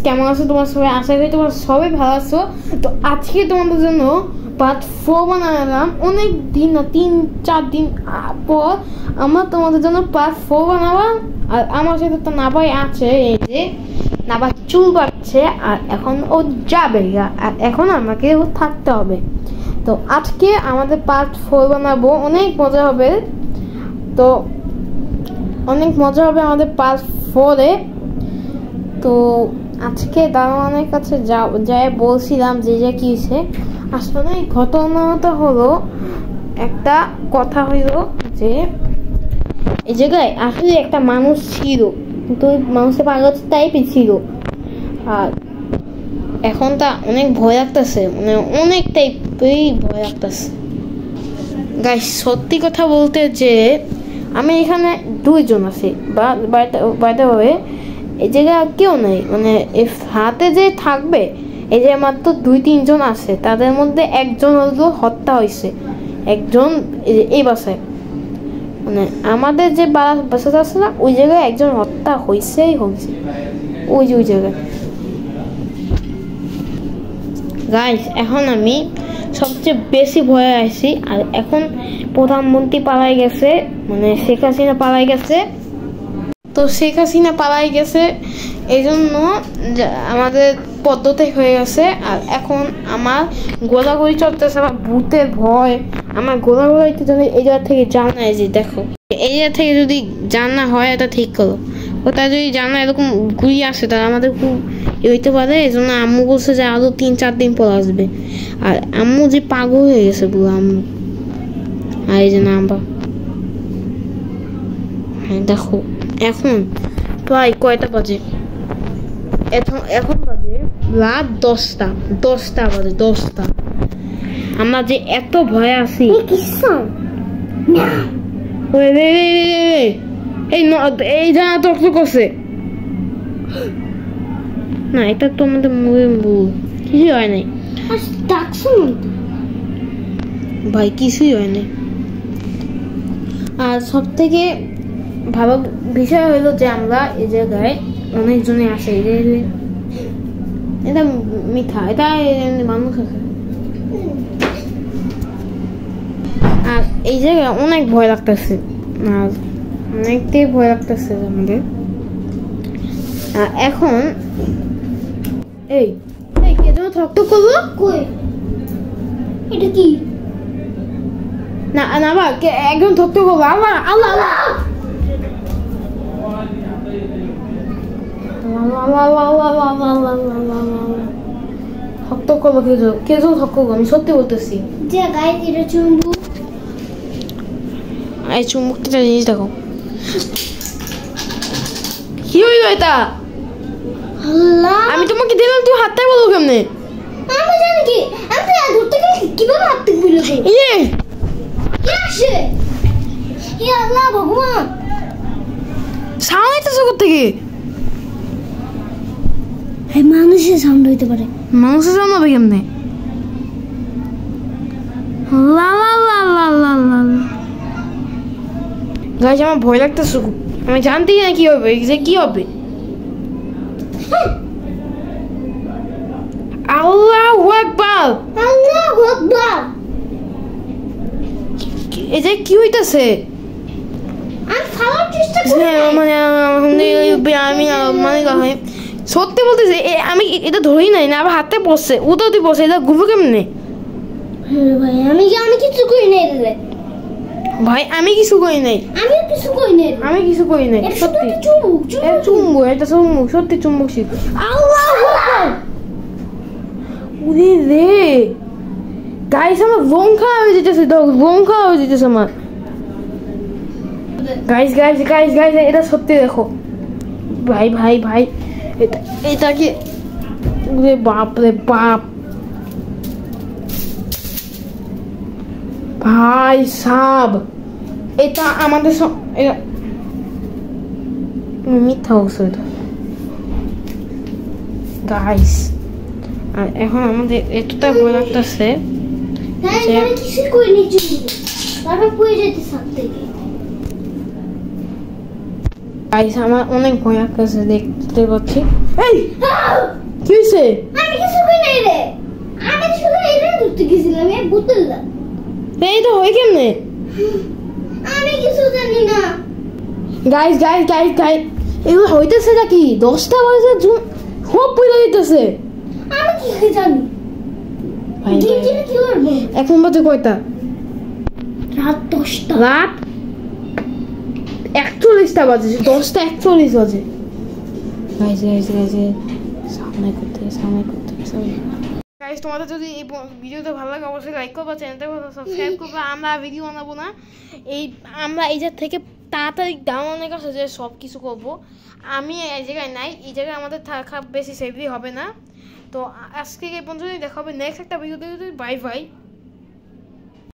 কেমন আছো তোমার সবাই? আশা করি তোমার সবাই ভালো আছো। তো আজকে তোমাদের জন্য পার্ট 4 বানালাম। অনেক দিন না 3-4 দিন পর আমরা তোমাদের জন্য পার্ট 4 বানালাম। আর আমার সাথে তো নাবাই আছে, এই যে নাবাই চুল কাটছে আর এখন ও যাবে আর এখন আমাকে ও থাকতে হবে। তো আজকে আমাদের পার্ট 4 বানাবো, অনেক মজা হবে। তো অনেক মজা হবে আমাদের পার্ট 4-এ। তো আজকে দারোয়ানের কাছে যাই বলছিলাম যে কি হয়েছে। আসলে ঘটনাটা হলো, একটা কথা হইল যে এই জায়গায় আসলে একটা মানুষ ছিল, কিন্তু মানুষের পাগল টাইপই ছিল। আর এখন তা অনেক ভয় লাগতেছে, মানে অনেক টাইপই ভয় লাগতেছে। গাইস সত্যি কথা বলতে যে আমি এখানে 2 জন আছি, বাইরে হয়ে এই জায়গায় কেউ নেই, মানে হাতে যে থাকবে এই যে মাত্র 2-3 জন আছে। তাদের মধ্যে একজন হলো হত্যা হয়েছে, একজন এই বাসায়, মানে আমাদের যে বাসাটা আছে না ওই জায়গায় একজন হত্যা হয়েছে, ওই জায়গায়। গাইস এখন আমি সবচেয়ে বেশি ভয়ে আছি। আর এখন প্রধানমন্ত্রী পালাই গেছে, মানে শেখ হাসিনা পালাই গেছে। তো শেখ হাসিনা পালাই গেছে এই জন্য আমাদের পদ্ধতি হয়ে গেছে। আর এখন আমার গোলাগুলি চলতেছে, আমার ভূতের ভয়। আমার গোলাগুলিতে যদি এই জায়গা থেকে জানা, যে দেখো এই জায়গা থেকে যদি জানা হয় এটা ঠিক করো, ওটা যদি জানা এরকম গুলি আসে তাহলে আমাদের খুব হইতে পারে। এই জন্য আম্মু বলছে যে আরো 3-4 দিন পর আসবে। আর আম্মু যে পাগল হয়ে গেছে পুরো আম্মু। আর এই যে নাম্বার, হ্যাঁ দেখো এখন প্রায় কয়টা বাজে, এখন বাজে রাত 10টা বাজে 10টা। আমরা যে এত ভয় আছি। এই জানা তো করছে না, এটা তো আমাদের কিছুই হয় নাই ভাই, কিছুই হয় নাই। আর সব থেকে ভালো বিষয় হলো যে আমরা এই জায়গায় অনেকজনে আসে। এটা মিথ্যা, এটা মানুষ আছে। আর এই জায়গায় অনেক ভয় লাগতেছে, আর অনেকটাই ভয় লাগতেছে আমাদের। আর এখন এই কে যেন ঠক করলো, এটা কি না না বা একজন ঠক করবো। আল্লাহ আল্লাহ আল্লাহ আমি সত্যি বলতেছি। চুম্বকটা জিনিস দেখো কি হইল এটা। আমি তোমাকে দিলাম, তুই হাতটাই বলো কেমনে? আমি জানি কি, আমি ধরতে গেলে কিভাবে হাত থেকে বলে দেই। কি আসে? ইয়া আল্লাহ ভগবান, সাউন্ড হইতেছে কোথা থেকে? এই মানুষের সাউন্ড হইতে পারে। মানুষের সাউন্ড হবে কেমনে? লা লা লা লা লা লা। গাইস আমার ভয় লাগতেছে, আমি জানতেই না কি হবে, যে কি হবে। আল্লাহু আকবার, আল্লাহু আকবার। এই যে কি হইতাছে? আমি খাওয়ার চেষ্টা করি, মানে মানে সত্যি বলতেছি আমি এটা ধরি নাই না, আবার হাতে পড়ছে, উদতি পড়ছে। এটা গুলো কেমনে? ভাই আমি কিছু করি নাই রে ভাই, আমি কিছু করি নাই, আমি কিছু করি নাই সত্যি। চুম্বক, এটা চুম্বক, সত্যি চুম্বক ছিল। আল্লাহু আকবার, ওরে রে গাইস আমার রং খাওয়া হয়ে যেতেছে, রং খাওয়া হয়ে যেতেছে আমার। গাইস গাইস গাইস গাইস এটা সত্যি দেখো ভাই ভাই ভাই, এটা কি? বাপ রে বাপ ভাই সাব, এটা আমাদের মিথ্যা অবস্থা এটা গাইস। আর এখন আমাদের এতটা ভয় লাগতেছে গাইস, আমার অনেক ভয় লাগতেছে, দেখতে পাচ্ছি। এই কি হইছে? আমি কিছু কই নাই রে, আমি শুধু এটা ধরতে গেছিলাম এই বোতলটা। এই তো হয় কেমনে? আমি কিছু জানি না। গাইস গাইস গাইস গাইস এগুলো হইতেছে নাকি? 10টা বাজে সব পড়ে যাইতেছে। আমি কি জানি ডিজিটাল কি করব? এখন বাজে কয়টা? রাত 10টা। রাত 41টা বাজে, 10টা 41 বাজে। গাইস গাইস গাইস সামনে করতে গাইস, তোমাদের যদি এই ভিডিওটা ভালো লাগে অবশ্যই লাইক করবা, চ্যানেলটা সাবস্ক্রাইব করবা। আমরা ভিডিও বানাবো না, আমরা এই জায়গা থেকে তাড়াতাড়ি ডাউনের কাছে যে সব কিছু করবো। আমি এই জায়গায় নাই, এই জায়গায় আমাদের থাকা বেশি সেফলি হবে না। তো আজকে এই পর্যন্তই, দেখা হবে নেক্সট একটা ভিডিওতে। Bye bye.